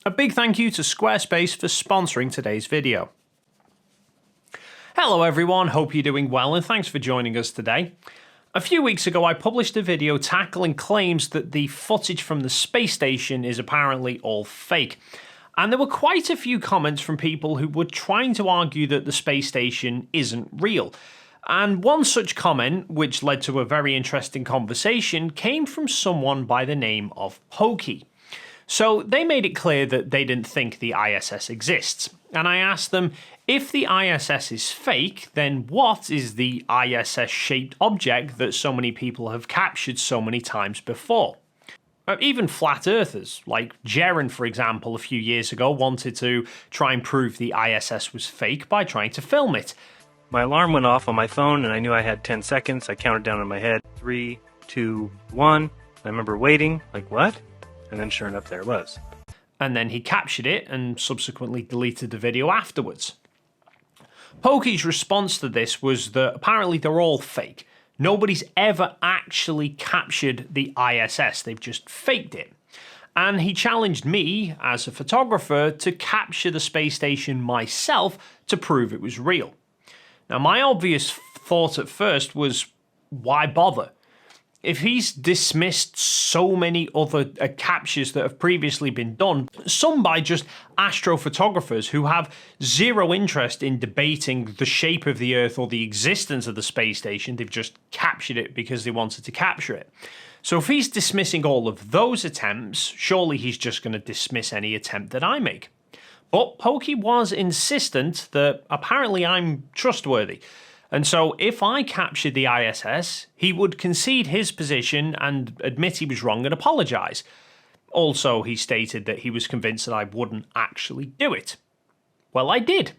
A big thank you to Squarespace for sponsoring today's video. Hello everyone, hope you're doing well and thanks for joining us today. A few weeks ago I published a video tackling claims that the footage from the space station is apparently all fake. And there were quite a few comments from people who were trying to argue that the space station isn't real. And one such comment, which led to a very interesting conversation, came from someone by the name of Pokie. So they made it clear that they didn't think the ISS exists. And I asked them, if the ISS is fake, then what is the ISS-shaped object that so many people have captured so many times before? Even flat earthers, like Jaren, for example, a few years ago, wanted to try and prove the ISS was fake by trying to film it. My alarm went off on my phone and I knew I had 10 seconds. I counted down in my head, 3, 2, 1. I remember waiting, like, what? And then sure enough, there it was. And then he captured it and subsequently deleted the video afterwards. Pokie's response to this was that apparently they're all fake. Nobody's ever actually captured the ISS, they've just faked it. And he challenged me, as a photographer, to capture the space station myself to prove it was real. Now, my obvious thought at first was, why bother? If he's dismissed so many other captures that have previously been done, some by just astrophotographers who have zero interest in debating the shape of the Earth or the existence of the space station, they've just captured it because they wanted to capture it. So if he's dismissing all of those attempts, surely he's just going to dismiss any attempt that I make. But Pokie was insistent that apparently I'm trustworthy. And so if I captured the ISS, he would concede his position and admit he was wrong and apologise. Also, he stated that he was convinced that I wouldn't actually do it. Well, I did.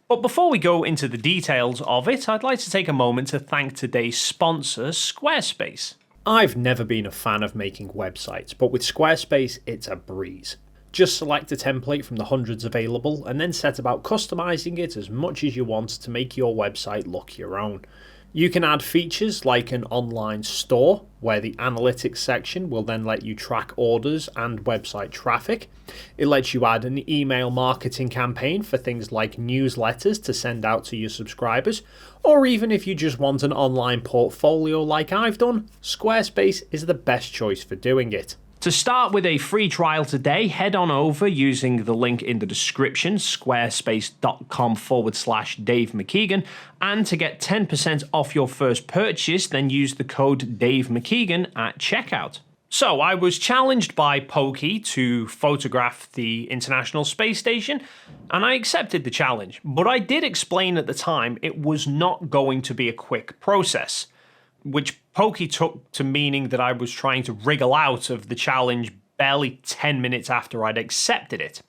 But before we go into the details of it, I'd like to take a moment to thank today's sponsor, Squarespace. I've never been a fan of making websites, but with Squarespace, it's a breeze. Just select a template from the hundreds available and then set about customizing it as much as you want to make your website look your own. You can add features like an online store, where the analytics section will then let you track orders and website traffic. It lets you add an email marketing campaign for things like newsletters to send out to your subscribers, or even if you just want an online portfolio like I've done, Squarespace is the best choice for doing it. To start with a free trial today, head on over using the link in the description, squarespace.com/Dave McKeegan, and to get 10% off your first purchase, then use the code Dave McKeegan at checkout. So I was challenged by Pokie to photograph the International Space Station, and I accepted the challenge, but I did explain at the time it was not going to be a quick process, which Pokie took to meaning that I was trying to wriggle out of the challenge barely 10 minutes after I'd accepted it.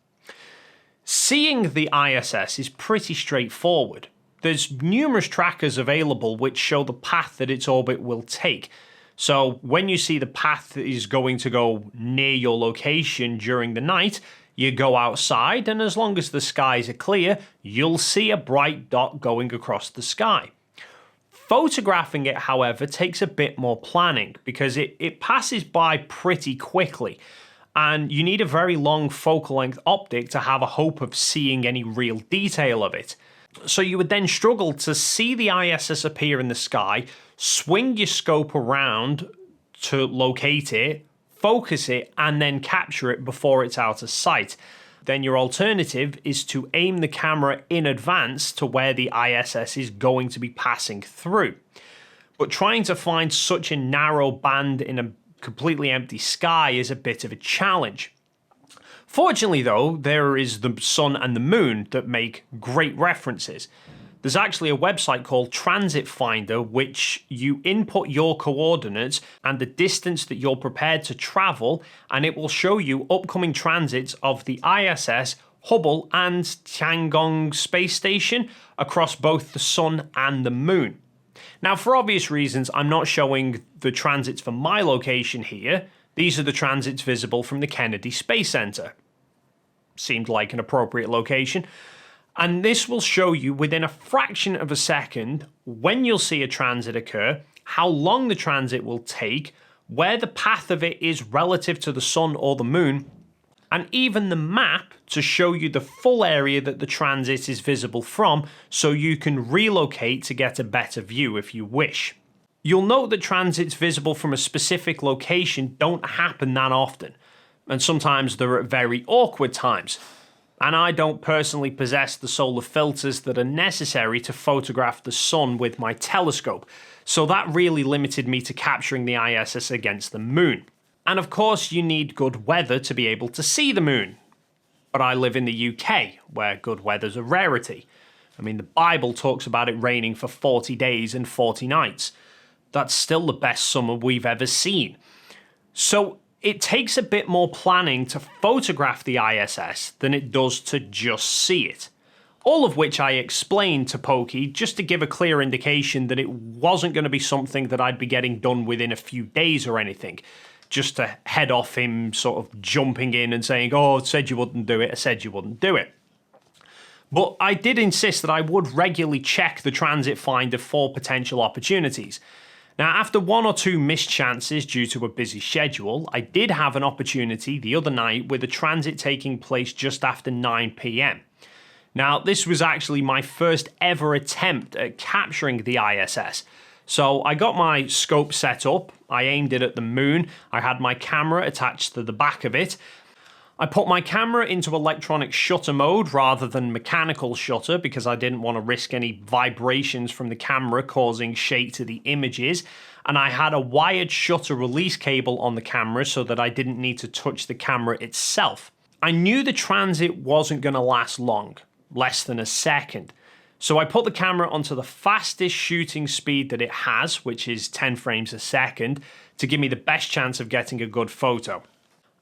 Seeing the ISS is pretty straightforward. There's numerous trackers available which show the path that its orbit will take. So when you see the path that is going to go near your location during the night, you go outside, and as long as the skies are clear, you'll see a bright dot going across the sky. Photographing it, however, takes a bit more planning because it passes by pretty quickly, and you need a very long focal length optic to have a hope of seeing any real detail of it. So you would then struggle to see the ISS appear in the sky, swing your scope around to locate it, focus it, and then capture it before it's out of sight. Then your alternative is to aim the camera in advance to where the ISS is going to be passing through. But trying to find such a narrow band in a completely empty sky is a bit of a challenge. Fortunately though, there is the sun and the moon that make great references. There's actually a website called Transit Finder which you input your coordinates and the distance that you're prepared to travel, and it will show you upcoming transits of the ISS, Hubble and Tiangong space station across both the sun and the moon. Now, for obvious reasons, I'm not showing the transits for my location here. These are the transits visible from the Kennedy Space Center. Seemed like an appropriate location. And this will show you within a fraction of a second when you'll see a transit occur, how long the transit will take, where the path of it is relative to the sun or the moon, and even the map to show you the full area that the transit is visible from, so you can relocate to get a better view if you wish. You'll note that transits visible from a specific location don't happen that often, and sometimes they're at very awkward times. And I don't personally possess the solar filters that are necessary to photograph the sun with my telescope, so that really limited me to capturing the ISS against the moon. And of course you need good weather to be able to see the moon. But I live in the UK, where good weather's a rarity. I mean, the Bible talks about it raining for 40 days and 40 nights. That's still the best summer we've ever seen. So it takes a bit more planning to photograph the ISS than it does to just see it. All of which I explained to Pokie just to give a clear indication that it wasn't going to be something that I'd be getting done within a few days or anything. Just to head off him sort of jumping in and saying, oh, I said you wouldn't do it, I said you wouldn't do it. But I did insist that I would regularly check the transit finder for potential opportunities. Now, after one or two missed chances due to a busy schedule, I did have an opportunity the other night with a transit taking place just after 9 PM. Now, this was actually my first ever attempt at capturing the ISS. So I got my scope set up, I aimed it at the moon, I had my camera attached to the back of it. I put my camera into electronic shutter mode rather than mechanical shutter because I didn't want to risk any vibrations from the camera causing shake to the images, and I had a wired shutter release cable on the camera so that I didn't need to touch the camera itself. I knew the transit wasn't going to last long, less than a second. So I put the camera onto the fastest shooting speed that it has, which is 10 frames a second, to give me the best chance of getting a good photo.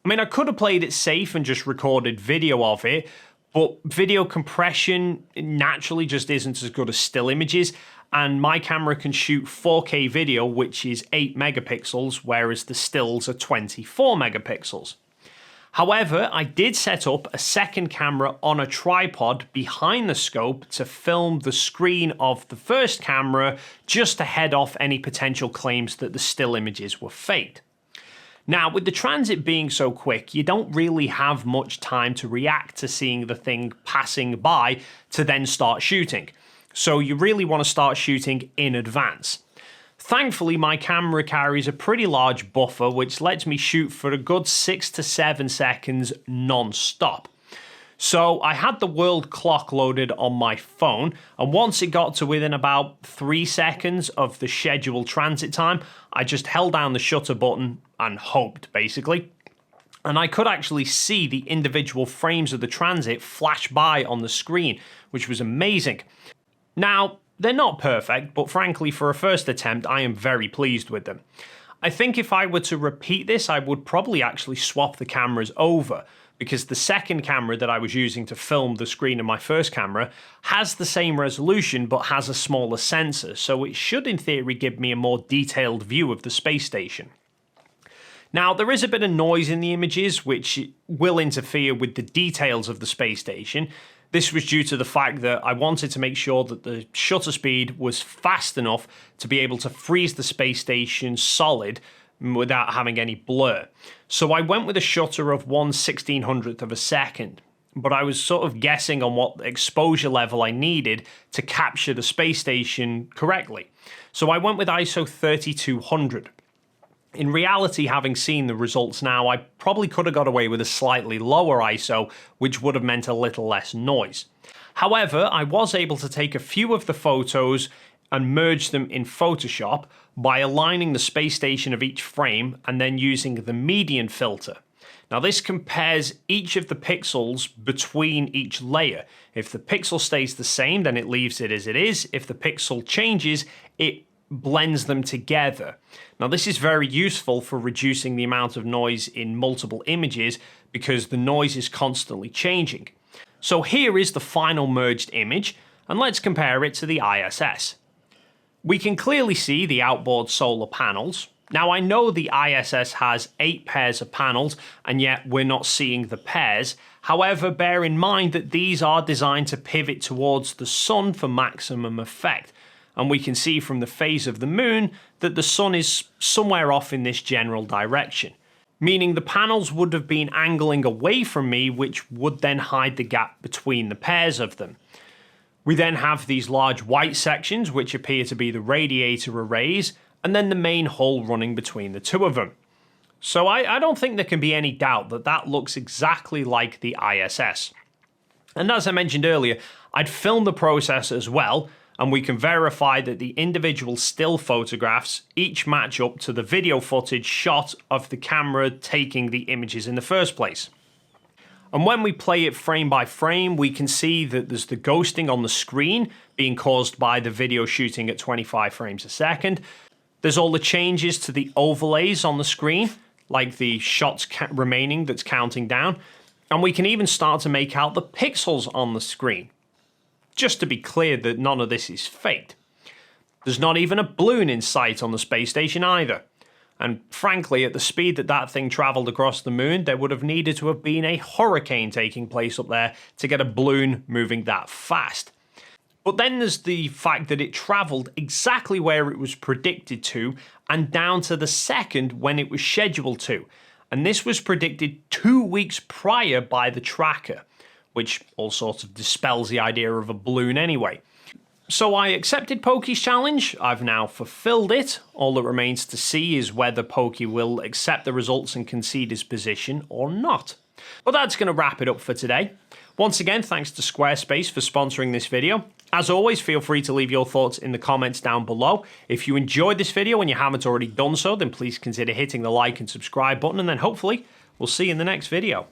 I mean, I could have played it safe and just recorded video of it, but video compression naturally just isn't as good as still images, and my camera can shoot 4K video, which is 8 megapixels, whereas the stills are 24 megapixels. However, I did set up a second camera on a tripod behind the scope to film the screen of the first camera just to head off any potential claims that the still images were faked. Now, with the transit being so quick, you don't really have much time to react to seeing the thing passing by to then start shooting. So you really want to start shooting in advance. Thankfully, my camera carries a pretty large buffer which lets me shoot for a good 6 to 7 seconds non-stop. So I had the world clock loaded on my phone, and once it got to within about 3 seconds of the scheduled transit time, I just held down the shutter button and hoped, basically. And I could actually see the individual frames of the transit flash by on the screen, which was amazing. Now, they're not perfect, but frankly, for a first attempt, I am very pleased with them. I think if I were to repeat this, I would probably actually swap the cameras over, because the second camera that I was using to film the screen of my first camera has the same resolution but has a smaller sensor, so it should in theory give me a more detailed view of the space station. Now, there is a bit of noise in the images which will interfere with the details of the space station. This was due to the fact that I wanted to make sure that the shutter speed was fast enough to be able to freeze the space station solid without having any blur. So I went with a shutter of 1/1600th of a second, but I was sort of guessing on what exposure level I needed to capture the space station correctly. So I went with ISO 3200. In reality, having seen the results now, I probably could have got away with a slightly lower ISO, which would have meant a little less noise. However, I was able to take a few of the photos and merge them in Photoshop by aligning the space station of each frame and then using the median filter. Now, this compares each of the pixels between each layer. If the pixel stays the same, then it leaves it as it is. If the pixel changes, it blends them together. Now, this is very useful for reducing the amount of noise in multiple images because the noise is constantly changing. So here is the final merged image, and let's compare it to the ISS. We can clearly see the outboard solar panels. Now, I know the ISS has 8 pairs of panels, and yet we're not seeing the pairs. However, bear in mind that these are designed to pivot towards the sun for maximum effect. And we can see from the phase of the moon that the sun is somewhere off in this general direction. meaning the panels would have been angling away from me, which would then hide the gap between the pairs of them. We then have these large white sections, which appear to be the radiator arrays, and then the main hull running between the two of them. So I don't think there can be any doubt that that looks exactly like the ISS. And as I mentioned earlier, I'd filmed the process as well, and we can verify that the individual still photographs each match up to the video footage shot of the camera taking the images in the first place. And when we play it frame by frame, we can see that there's the ghosting on the screen being caused by the video shooting at 25 frames a second. There's all the changes to the overlays on the screen, like the shots remaining that's counting down. And we can even start to make out the pixels on the screen. Just to be clear that none of this is faked. There's not even a balloon in sight on the space station either. And frankly, at the speed that that thing travelled across the moon, there would have needed to have been a hurricane taking place up there to get a balloon moving that fast. But then there's the fact that it travelled exactly where it was predicted to and down to the second when it was scheduled to. And this was predicted 2 weeks prior by the tracker, which all sorts of dispels the idea of a balloon anyway. So I accepted Pokie's challenge. I've now fulfilled it. All that remains to see is whether Pokie will accept the results and concede his position or not. But that's going to wrap it up for today. Once again, thanks to Squarespace for sponsoring this video. As always, feel free to leave your thoughts in the comments down below. If you enjoyed this video and you haven't already done so, then please consider hitting the like and subscribe button, and then hopefully we'll see you in the next video.